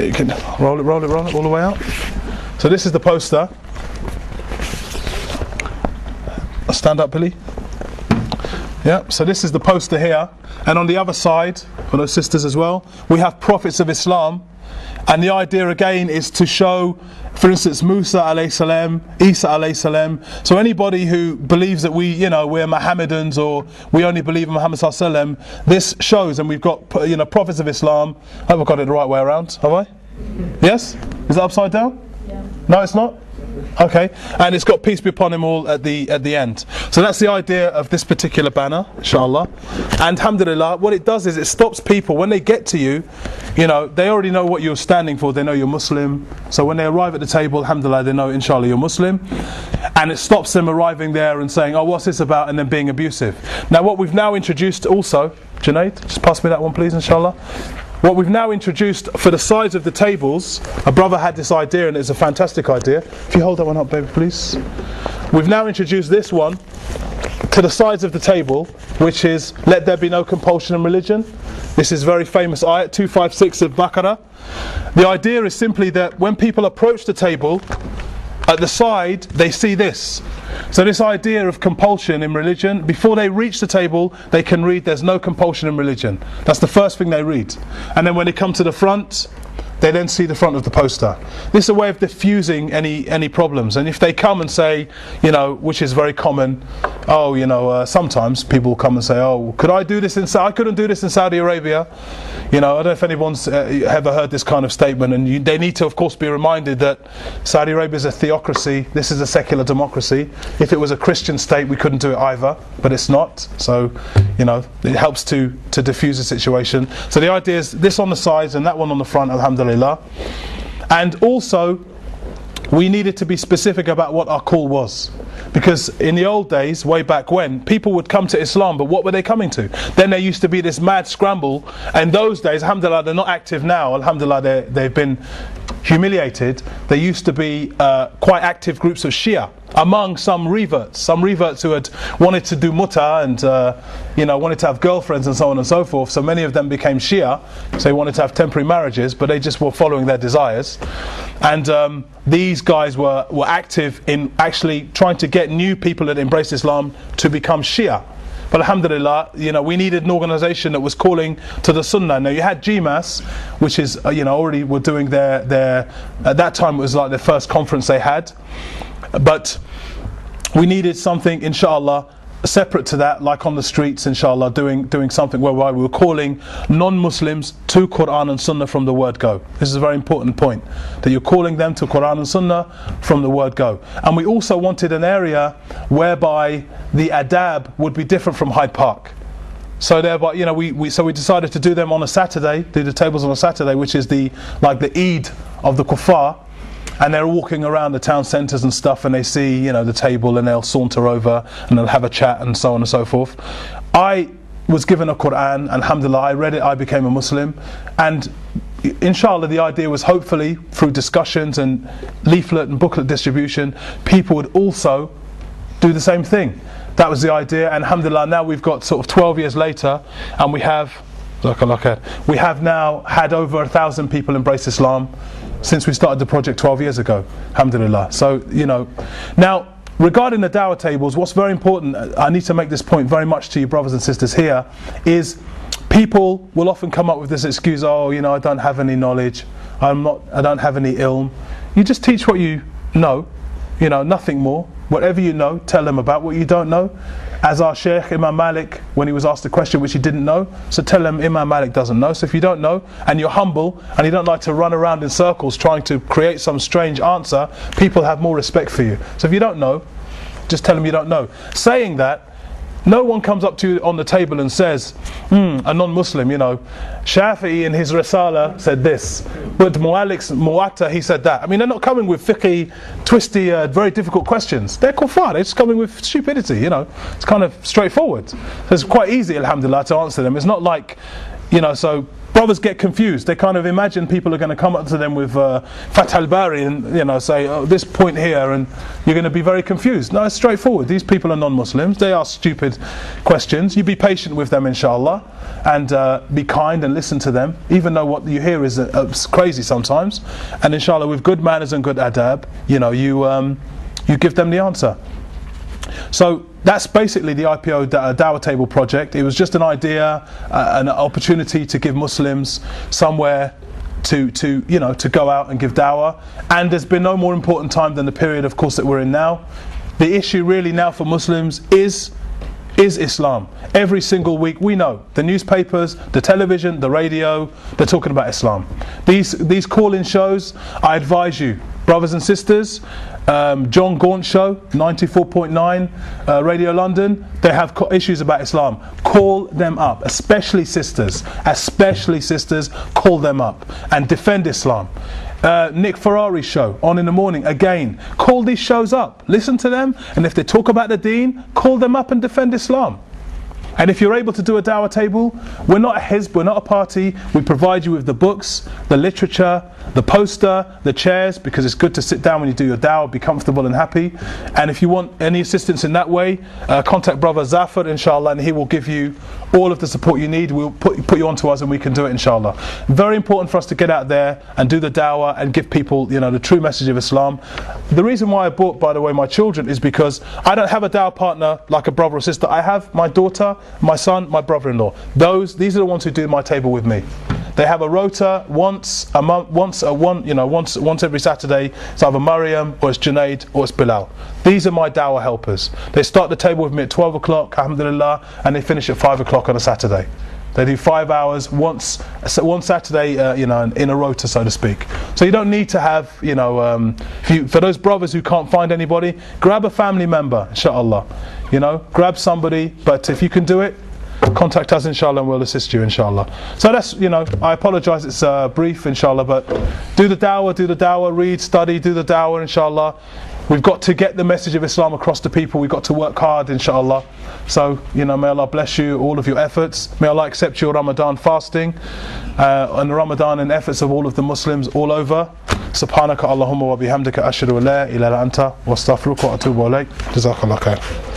You can roll it all the way out. So this is the poster. Stand up, Billy. Yeah, so this is the poster here, and on the other side, for those sisters as well, we have prophets of Islam, and the idea again is to show, for instance, Musa alayhi salam, Isa alayhi salam. So anybody who believes that we're Mohammedans or we only believe in Muhammad sallallahu alaihi wasallam, this shows, and we've got prophets of Islam. I hope I got it the right way around. Have I? Yes? Is it upside down? Yeah. No, it's not. Okay, and it's got peace be upon him all at the end. So that's the idea of this particular banner, inshallah. And alhamdulillah, what it does is it stops people when they get to you, they already know what you're standing for. They know you're Muslim. So when they arrive at the table, alhamdulillah, they know inshallah you're Muslim. And it stops them arriving there and saying, oh, what's this about, and then being abusive. Now what we've now introduced also, Junaid, just pass me that one please, inshallah. What we've now introduced for the sides of the tables, a brother had this idea and it's a fantastic idea. If you hold that one up, baby, please. We've now introduced this one to the sides of the table, which is, let there be no compulsion in religion. This is very famous ayat, 256 of Baqarah. The idea is simply that when people approach the table, at the side, they see this. So this idea of compulsion in religion, before they reach the table, they can read there's no compulsion in religion. That's the first thing they read. And then when they come to the front, they then see the front of the poster. This is a way of diffusing any problems. And if they come and say, which is very common, sometimes people come and say, oh, could I do this I couldn't do this in Saudi Arabia. I don't know if anyone's ever heard this kind of statement, and they need to of course be reminded that Saudi Arabia is a theocracy, this is a secular democracy. If it was a Christian state we couldn't do it either, but it's not. So, it helps to diffuse the situation. So the idea is this on the sides and that one on the front, alhamdulillah. And also we needed to be specific about what our call was, because in the old days, way back when, people would come to Islam, but what were they coming to? Then there used to be this mad scramble, and those days, alhamdulillah, they're not active now, alhamdulillah, they've been humiliated. There used to be quite active groups of Shia among some reverts who had wanted to do muta and wanted to have girlfriends and so on and so forth. So many of them became Shia, so they wanted to have temporary marriages, but they just were following their desires. And these guys were active in actually trying to get new people that embrace Islam to become Shia. But alhamdulillah, we needed an organisation that was calling to the Sunnah. Now you had GMAS, which is already were doing their at that time it was like their first conference they had, but we needed something, inshallah, separate to that, like on the streets, inshallah, doing something whereby we were calling non-Muslims to Quran and Sunnah from the word go. This is a very important point, that you're calling them to Quran and Sunnah from the word go. And we also wanted an area whereby the adab would be different from Hyde Park. So thereby, we decided to do them on a Saturday, do the tables on a Saturday, which is the Eid of the Kuffar. And they're walking around the town centres and stuff, and they see, the table, and they'll saunter over and they'll have a chat and so on and so forth. I was given a Quran, and alhamdulillah, I read it, I became a Muslim, and inshallah the idea was hopefully through discussions and leaflet and booklet distribution, people would also do the same thing. That was the idea, and alhamdulillah now we've got sort of 12 years later, and we have now had over 1,000 people embrace Islam since we started the project 12 years ago, alhamdulillah. So, now regarding the dawah tables, what's very important, I need to make this point very much to you brothers and sisters here, is people will often come up with this excuse, oh, I don't have any knowledge, I don't have any ilm. You just teach what you know, nothing more. Whatever you know, tell them about. What you don't know, as our Shaykh Imam Malik, when he was asked a question which he didn't know, so tell them Imam Malik doesn't know. So if you don't know, and you're humble, and you don't like to run around in circles trying to create some strange answer, people have more respect for you. So if you don't know, just tell them you don't know. Saying that, no one comes up to you on the table and says, a non-Muslim, Shafi'i in his Risala said this, but Malik's Muwatta, he said that. I mean, they're not coming with fiqhi, twisty, very difficult questions. They're kuffar, they're just coming with stupidity, It's kind of straightforward. So it's quite easy, alhamdulillah, to answer them. It's not like, You know, so brothers get confused. They kind of imagine people are going to come up to them with Fath al-Bari and, you know, say, oh, this point here, and you're going to be very confused. No, it's straightforward. These people are non-Muslims. They ask stupid questions. You be patient with them, inshallah, and be kind and listen to them, even though what you hear is crazy sometimes. And inshallah, with good manners and good adab, you know, you give them the answer. So that's basically the IPO Dawah Table project. It was just an idea, an opportunity to give Muslims somewhere to go out and give dawah. And there's been no more important time than the period, of course, that we're in now. The issue really now for Muslims is Islam. Every single week, we know the newspapers, the television, the radio, they're talking about Islam. These call-in shows, I advise you, brothers and sisters, John Gaunt Show, 94.9 Radio London, they have issues about Islam. Call them up, especially sisters, call them up and defend Islam. Nick Ferrari's show, On in the Morning, again, call these shows up, listen to them, and if they talk about the deen, call them up and defend Islam. And if you're able to do a dawah table, we're not a hizb, we're not a party. We provide you with the books, the literature, the poster, the chairs, because it's good to sit down when you do your dawah, be comfortable and happy. And if you want any assistance in that way, contact brother Zafar, inshallah, and he will give you all of the support you need. We'll put you onto us and we can do it, inshallah. Very important for us to get out there and do the dawah and give people, you know, the true message of Islam. The reason why I brought, by the way, my children is because I don't have a dawah partner like a brother or sister. I have my daughter, my son, my brother-in-law. These are the ones who do my table with me. They have a rota once a month, once every Saturday. It's either Mariam or it's Junaid or it's Bilal. These are my dawah helpers. They start the table with me at 12 o'clock, alhamdulillah, and they finish at 5 o'clock on a Saturday. They do 5 hours one Saturday, in a rota, so to speak. So you don't need to have, for those brothers who can't find anybody, grab a family member, inshallah. Grab somebody, but if you can do it, contact us, inshallah, and we'll assist you, inshallah. So that's, I apologise, it's brief, inshallah, but do the dawah, read, study, do the dawah, inshallah. We've got to get the message of Islam across to people. We've got to work hard, inshallah. So, may Allah bless you, all of your efforts. May Allah accept your Ramadan fasting and the Ramadan and efforts of all of the Muslims all over. Subhanaka Allahumma wa bihamdika ashhadu an la ilaha illa anta wa astaghfiruka wa atubu ilayk. Jazakallah khair.